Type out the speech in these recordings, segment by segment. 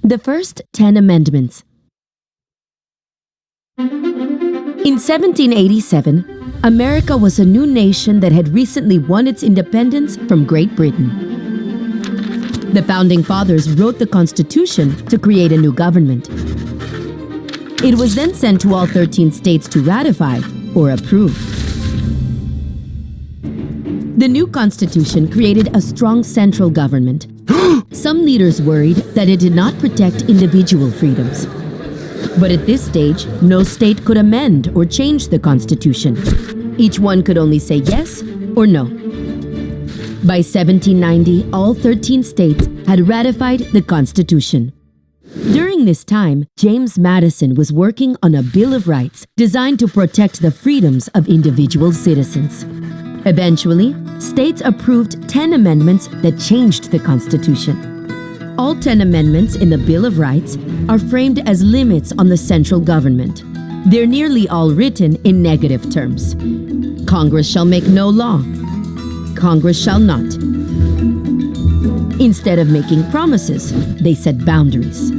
The first 10 amendments. In 1787, America was a new nation that had recently won its independence from Great Britain. The Founding Fathers wrote the Constitution to create a new government. It was then sent to all 13 states to ratify or approve. The new Constitution created a strong central government. Some leaders worried that it did not protect individual freedoms. But at this stage, no state could amend or change the Constitution. Each one could only say yes or no. By 1790, all 13 states had ratified the Constitution. During this time, James Madison was working on a Bill of Rights designed to protect the freedoms of individual citizens. Eventually, states approved 10 amendments that changed the Constitution. All 10 amendments in the Bill of Rights are framed as limits on the central government. They're nearly all written in negative terms. Congress shall make no law. Congress shall not. Instead of making promises, they set boundaries.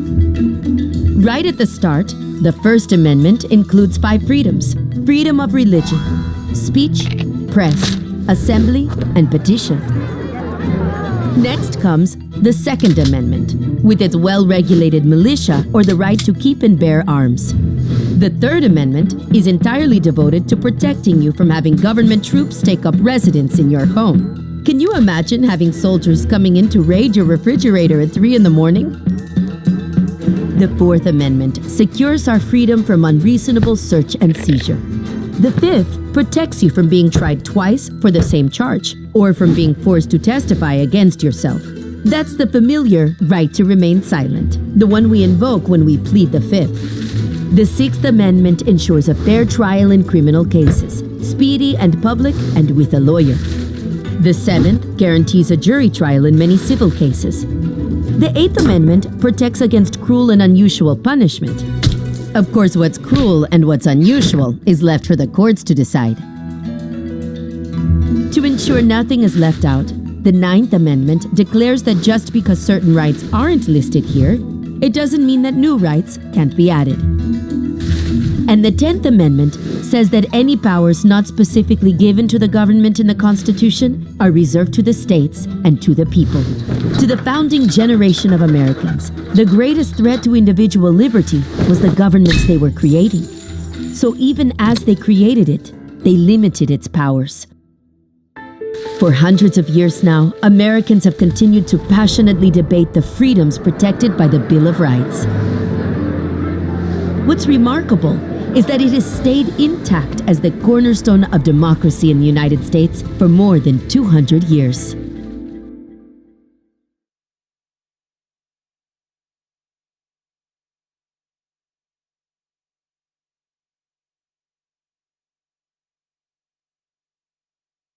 Right at the start, the First Amendment includes 5 freedoms: freedom of religion, speech, press, assembly, and petition. Next comes the Second Amendment, with its well-regulated militia or the right to keep and bear arms. The Third Amendment is entirely devoted to protecting you from having government troops take up residence in your home. Can you imagine having soldiers coming in to raid your refrigerator at 3 in the morning? The Fourth Amendment secures our freedom from unreasonable search and seizure. The Fifth protects you from being tried twice for the same charge, or from being forced to testify against yourself. That's the familiar right to remain silent, the one we invoke when we plead the Fifth. The Sixth Amendment ensures a fair trial in criminal cases, speedy and public and with a lawyer. The Seventh guarantees a jury trial in many civil cases. The Eighth Amendment protects against cruel and unusual punishment. Of course, what's cruel and what's unusual is left for the courts to decide. To ensure nothing is left out, the Ninth Amendment declares that just because certain rights aren't listed here, it doesn't mean that new rights can't be added. And the 10th Amendment says that any powers not specifically given to the government in the Constitution are reserved to the states and to the people. To the founding generation of Americans, the greatest threat to individual liberty was the governments they were creating. So even as they created it, they limited its powers. For hundreds of years now, Americans have continued to passionately debate the freedoms protected by the Bill of Rights. What's remarkable is that it has stayed intact as the cornerstone of democracy in the United States for more than 200 years.